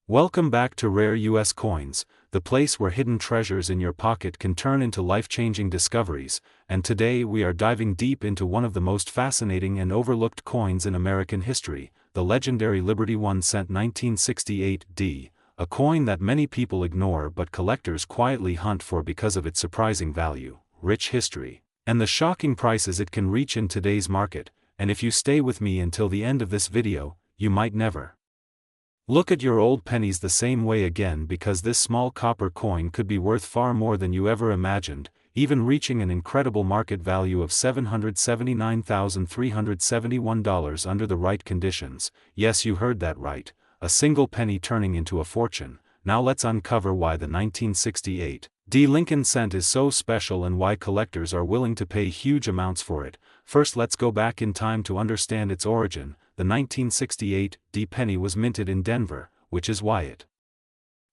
Welcome back to Rare US Coins, the place where hidden treasures in your pocket can turn into life-changing discoveries, and today we are diving deep into one of the most fascinating and overlooked coins in American history, the legendary Liberty 1 cent 1968 D, a coin that many people ignore but collectors quietly hunt for because of its surprising value, rich history, and the shocking prices it can reach in today's market. And if you stay with me until the end of this video, you might never look at your old pennies the same way again, because this small copper coin could be worth far more than you ever imagined, even reaching an incredible market value of $779,371 under the right conditions. Yes, you heard that right, a single penny turning into a fortune. Now let's uncover why the 1968 D Lincoln cent is so special and why collectors are willing to pay huge amounts for it. First, let's go back in time to understand its origin. The 1968 D penny was minted in Denver, which is why it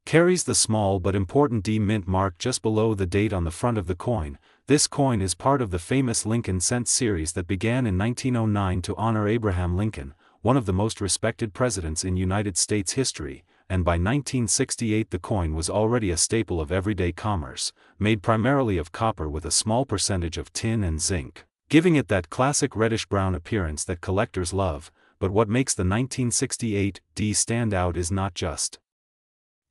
carries the small but important D mint mark just below the date on the front of the coin. This coin is part of the famous Lincoln cent series that began in 1909 to honor Abraham Lincoln, one of the most respected presidents in United States history, and by 1968 the coin was already a staple of everyday commerce, made primarily of copper with a small percentage of tin and zinc, giving it that classic reddish-brown appearance that collectors love. But what makes the 1968 D stand out is not just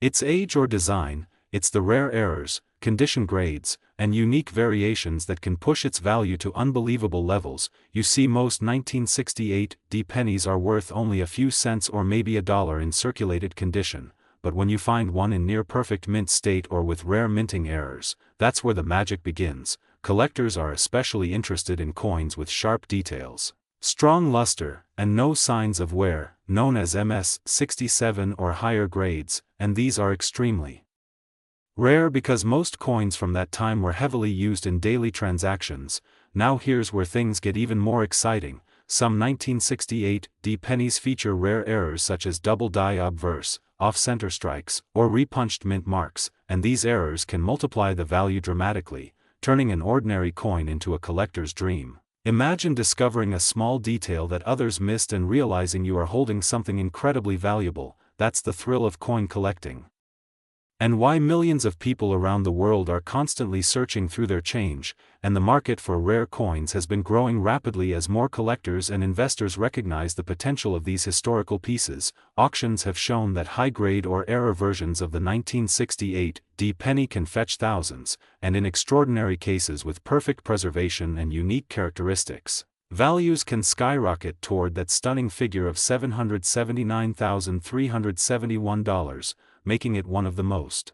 its age or design, it's the rare errors, condition grades, and unique variations that can push its value to unbelievable levels. You see, most 1968 D pennies are worth only a few cents or maybe $1 in circulated condition, but when you find one in near-perfect mint state or with rare minting errors, that's where the magic begins. Collectors are especially interested in coins with sharp details, strong luster, and no signs of wear, known as MS-67 or higher grades, and these are extremely rare because most coins from that time were heavily used in daily transactions. Now here's where things get even more exciting. Some 1968 D pennies feature rare errors such as double die obverse, off-center strikes, or repunched mint marks, and these errors can multiply the value dramatically, turning an ordinary coin into a collector's dream. Imagine discovering a small detail that others missed and realizing you are holding something incredibly valuable. That's the thrill of coin collecting, and why millions of people around the world are constantly searching through their change. And the market for rare coins has been growing rapidly as more collectors and investors recognize the potential of these historical pieces. Auctions have shown that high-grade or error versions of the 1968 D penny can fetch thousands, and in extraordinary cases with perfect preservation and unique characteristics, values can skyrocket toward that stunning figure of $779,371, making it one of the most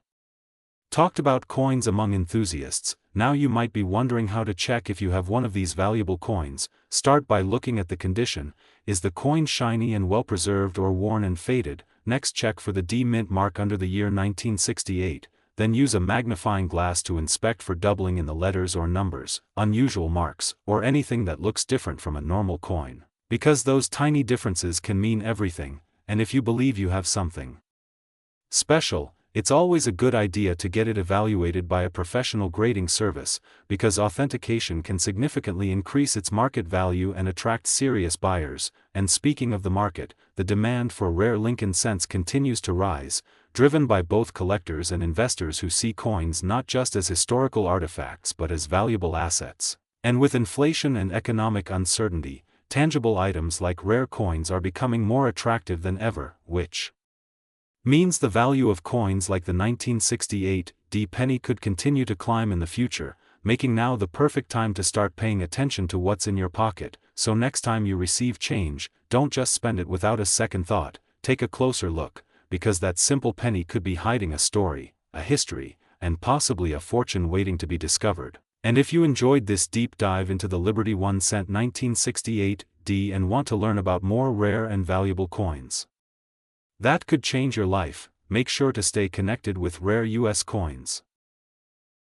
talked about coins among enthusiasts. Now you might be wondering how to check if you have one of these valuable coins. Start by looking at the condition. Is the coin shiny and well preserved or worn and faded? Next, check for the D mint mark under the year 1968. Then use a magnifying glass to inspect for doubling in the letters or numbers, unusual marks, or anything that looks different from a normal coin, because those tiny differences can mean everything. And if you believe you have something special, it's always a good idea to get it evaluated by a professional grading service, because authentication can significantly increase its market value and attract serious buyers. And speaking of the market, the demand for rare Lincoln cents continues to rise, driven by both collectors and investors who see coins not just as historical artifacts but as valuable assets. And with inflation and economic uncertainty, tangible items like rare coins are becoming more attractive than ever, which means the value of coins like the 1968 D penny could continue to climb in the future, making now the perfect time to start paying attention to what's in your pocket. So next time you receive change, don't just spend it without a second thought. Take a closer look, because that simple penny could be hiding a story, a history, and possibly a fortune waiting to be discovered. And if you enjoyed this deep dive into the Liberty 1 cent 1968 D and want to learn about more rare and valuable coins that could change your life, make sure to stay connected with Rare US Coins.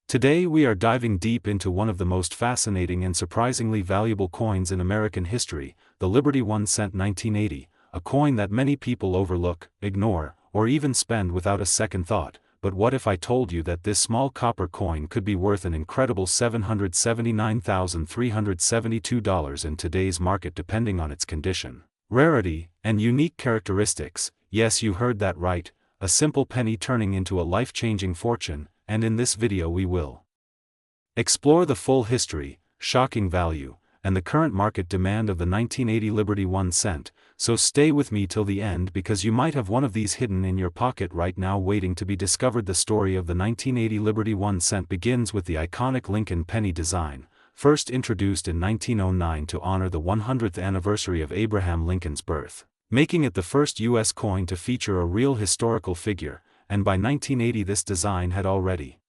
Today we are diving deep into one of the most fascinating and surprisingly valuable coins in American history, the Liberty 1 cent 1980, a coin that many people overlook, ignore, or even spend without a second thought. But what if I told you that this small copper coin could be worth an incredible $779,372 in today's market, depending on its condition, rarity, and unique characteristics? Yes, you heard that right, a simple penny turning into a life-changing fortune, and in this video we will explore the full history, shocking value, and the current market demand of the 1980 Liberty 1 cent, so stay with me till the end because you might have one of these hidden in your pocket right now waiting to be discovered. The story of the 1980 Liberty 1 cent begins with the iconic Lincoln penny design, first introduced in 1909 to honor the 100th anniversary of Abraham Lincoln's birth, making it the first U.S. coin to feature a real historical figure, and by 1980 this design had already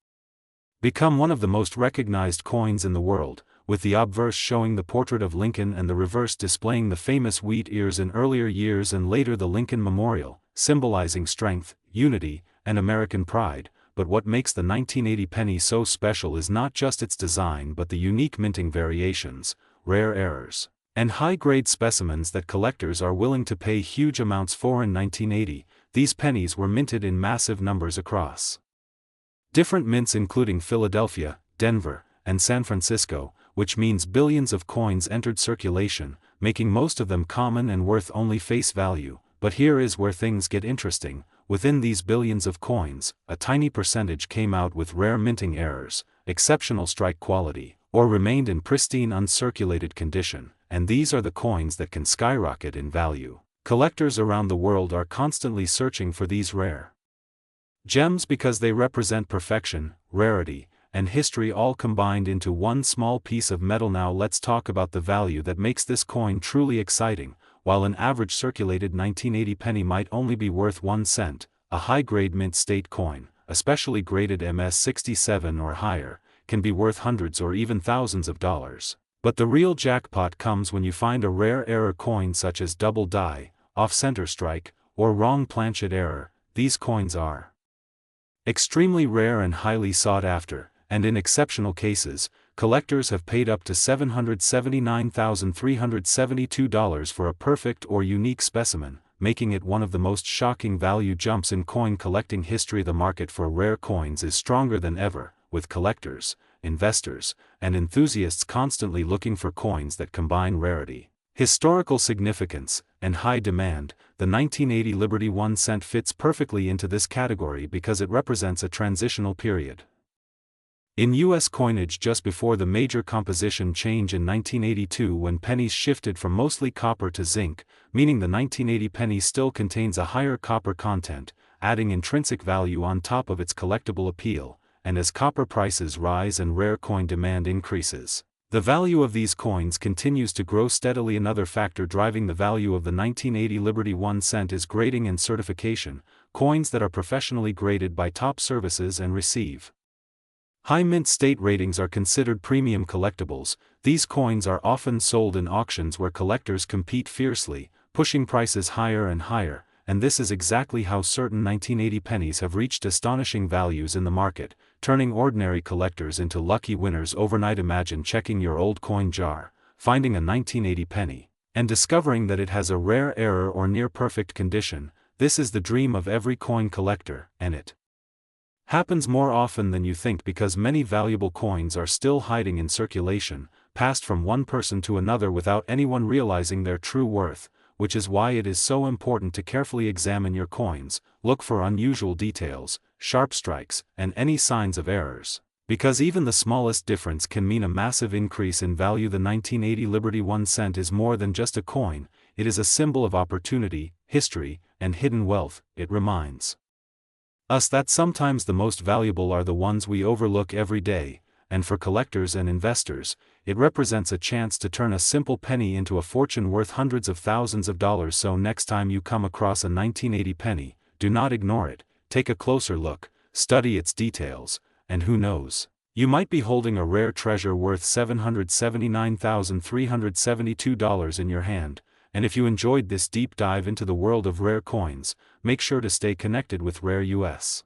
become one of the most recognized coins in the world, with the obverse showing the portrait of Lincoln and the reverse displaying the famous wheat ears in earlier years and later the Lincoln Memorial, symbolizing strength, unity, and American pride. But what makes the 1980 penny so special is not just its design but the unique minting variations, rare errors, and high-grade specimens that collectors are willing to pay huge amounts for. In 1980, these pennies were minted in massive numbers across different mints including Philadelphia, Denver, and San Francisco, which means billions of coins entered circulation, making most of them common and worth only face value. But here is where things get interesting. Within these billions of coins, a tiny percentage came out with rare minting errors, exceptional strike quality, or remained in pristine uncirculated condition, and these are the coins that can skyrocket in value. Collectors around the world are constantly searching for these rare gems because they represent perfection, rarity, and history all combined into one small piece of metal. Now let's talk about the value that makes this coin truly exciting. While an average circulated 1980 penny might only be worth 1 cent, a high-grade mint state coin, especially graded MS-67 or higher, can be worth hundreds or even thousands of dollars. But the real jackpot comes when you find a rare error coin such as double die, off-center strike, or wrong planchet error. These coins are extremely rare and highly sought after, and in exceptional cases, collectors have paid up to $779,372 for a perfect or unique specimen, making it one of the most shocking value jumps in coin collecting history. The market for rare coins is stronger than ever, with collectors, investors, and enthusiasts constantly looking for coins that combine rarity, historical significance, and high demand. The 1980 Liberty 1 cent fits perfectly into this category because it represents a transitional period in U.S. coinage just before the major composition change in 1982 when pennies shifted from mostly copper to zinc, meaning the 1980 penny still contains a higher copper content, adding intrinsic value on top of its collectible appeal. And as copper prices rise and rare coin demand increases, the value of these coins continues to grow steadily. Another factor driving the value of the 1980 Liberty 1 cent is grading and certification. Coins that are professionally graded by top services and receive high mint state ratings are considered premium collectibles. These coins are often sold in auctions where collectors compete fiercely, pushing prices higher and higher, and this is exactly how certain 1980 pennies have reached astonishing values in the market, turning ordinary collectors into lucky winners overnight. Imagine checking your old coin jar, finding a 1980 penny, and discovering that it has a rare error or near-perfect condition. This is the dream of every coin collector, and it happens more often than you think because many valuable coins are still hiding in circulation, passed from one person to another without anyone realizing their true worth, which is why it is so important to carefully examine your coins, look for unusual details, sharp strikes, and any signs of errors, because even the smallest difference can mean a massive increase in value. The 1980 Liberty 1 cent is more than just a coin, it is a symbol of opportunity, history, and hidden wealth. It reminds us that sometimes the most valuable are the ones we overlook every day, and for collectors and investors, it represents a chance to turn a simple penny into a fortune worth hundreds of thousands of dollars. So next time you come across a 1980 penny, do not ignore it, take a closer look, study its details, and who knows, you might be holding a rare treasure worth $779,372 in your hand. And if you enjoyed this deep dive into the world of rare coins, make sure to stay connected with Rare US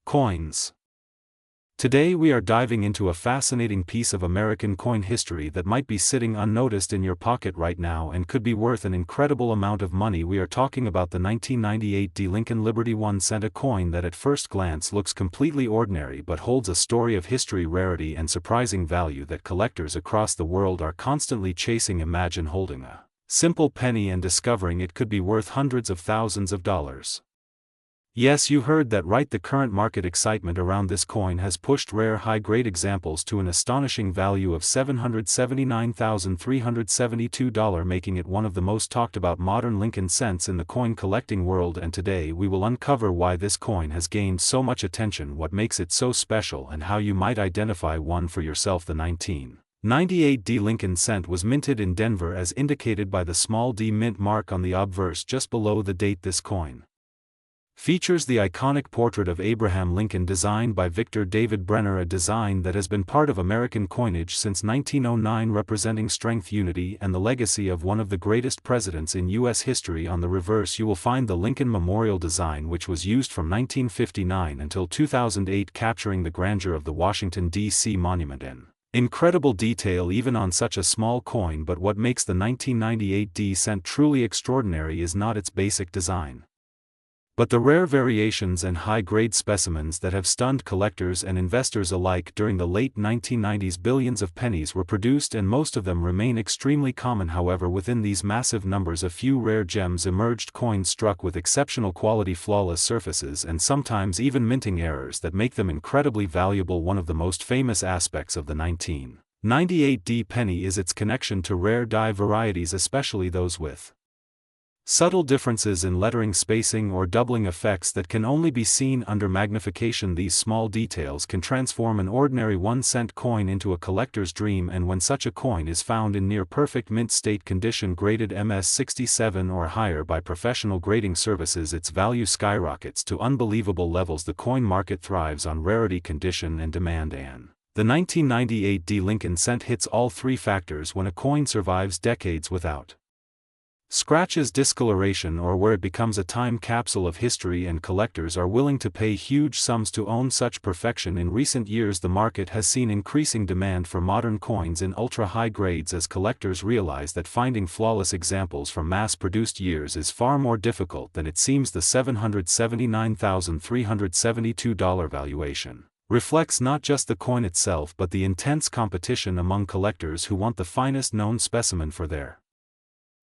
Coins. Today we are diving into a fascinating piece of American coin history that might be sitting unnoticed in your pocket right now and could be worth an incredible amount of money. We are talking about the 1998 Lincoln Liberty 1 cent, a coin that at first glance looks completely ordinary but holds a story of history, rarity, and surprising value that collectors across the world are constantly chasing. Imagine holding a simple penny and discovering it could be worth hundreds of thousands of dollars. Yes, you heard that right. The current market excitement around this coin has pushed rare high-grade examples to an astonishing value of $779,372, making it one of the most talked about modern Lincoln cents in the coin collecting world. And today we will uncover why this coin has gained so much attention, what makes it so special, and how you might identify one for yourself. The 1998 D Lincoln cent was minted in Denver as indicated by the small d mint mark on the obverse just below the date. This coin features the iconic portrait of Abraham Lincoln designed by Victor David Brenner, a design that has been part of American coinage since 1909, representing strength, unity, and the legacy of one of the greatest presidents in U.S. history. On the reverse you will find the Lincoln Memorial design, which was used from 1959 until 2008, capturing the grandeur of the Washington, D.C. monument in incredible detail even on such a small coin. But what makes the 1998 D cent truly extraordinary is not its basic design, but the rare variations and high-grade specimens that have stunned collectors and investors alike. During the late 1990s, billions of pennies were produced and most of them remain extremely common. However, within these massive numbers a few rare gems emerged, coins struck with exceptional quality, flawless surfaces, and sometimes even minting errors that make them incredibly valuable. One of the most famous aspects of the 1998 D penny is its connection to rare die varieties, especially those with subtle differences in lettering, spacing, or doubling effects that can only be seen under magnification. These small details can transform an ordinary 1-cent coin into a collector's dream, and when such a coin is found in near perfect mint state condition, graded MS67 or higher by professional grading services, its value skyrockets to unbelievable levels. The coin market thrives on rarity, condition, and demand, and the 1998 D Lincoln cent hits all three factors when a coin survives decades without scratches, discoloration, or where it becomes a time capsule of history, and collectors are willing to pay huge sums to own such perfection. In recent years the market has seen increasing demand for modern coins in ultra-high grades as collectors realize that finding flawless examples from mass-produced years is far more difficult than it seems. The $779,372 valuation reflects not just the coin itself but the intense competition among collectors who want the finest known specimen for their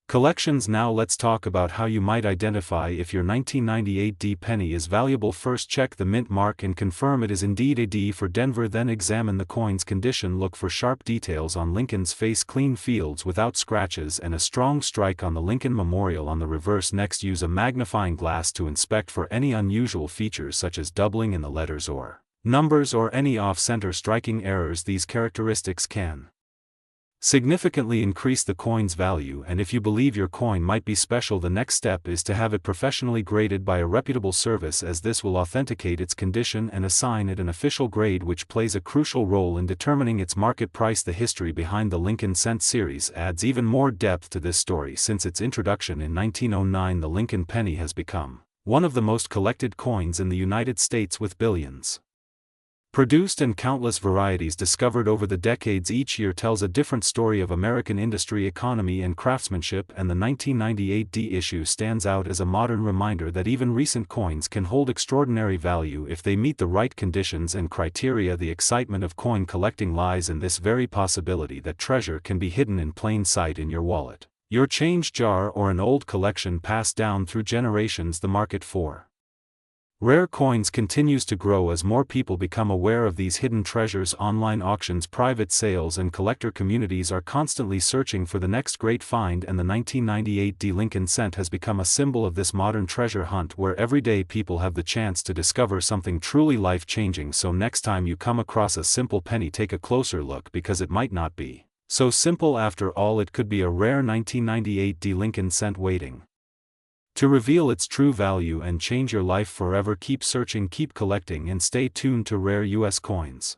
collections. Now let's talk about how you might identify if your 1998 D penny is valuable. First, check the mint mark and confirm it is indeed a D for Denver. Then examine the coin's condition. Look for sharp details on Lincoln's face, clean fields without scratches, and a strong strike on the Lincoln Memorial on the reverse. Next, use a magnifying glass to inspect for any unusual features such as doubling in the letters or numbers or any off-center striking errors. These characteristics can significantly increase the coin's value, and if you believe your coin might be special, the next step is to have it professionally graded by a reputable service, as this will authenticate its condition and assign it an official grade, which plays a crucial role in determining its market price. The history behind the Lincoln cent series adds even more depth to this story. Since its introduction in 1909, the Lincoln penny has become one of the most collected coins in the United States, with billions produced and countless varieties discovered over the decades. Each year tells a different story of American industry, economy, and craftsmanship, and the 1998 D issue stands out as a modern reminder that even recent coins can hold extraordinary value if they meet the right conditions and criteria. The excitement of coin collecting lies in this very possibility that treasure can be hidden in plain sight in your wallet, your change jar, or an old collection passed down through generations. The market for rare coins continues to grow as more people become aware of these hidden treasures. Online auctions, private sales, and collector communities are constantly searching for the next great find, and the 1998 D Lincoln cent has become a symbol of this modern treasure hunt where everyday people have the chance to discover something truly life-changing. So next time you come across a simple penny, take a closer look, because it might not be so simple after all. It could be a rare 1998 D Lincoln cent waiting to reveal its true value and change your life forever. Keep searching, keep collecting, and stay tuned to Rare US Coins.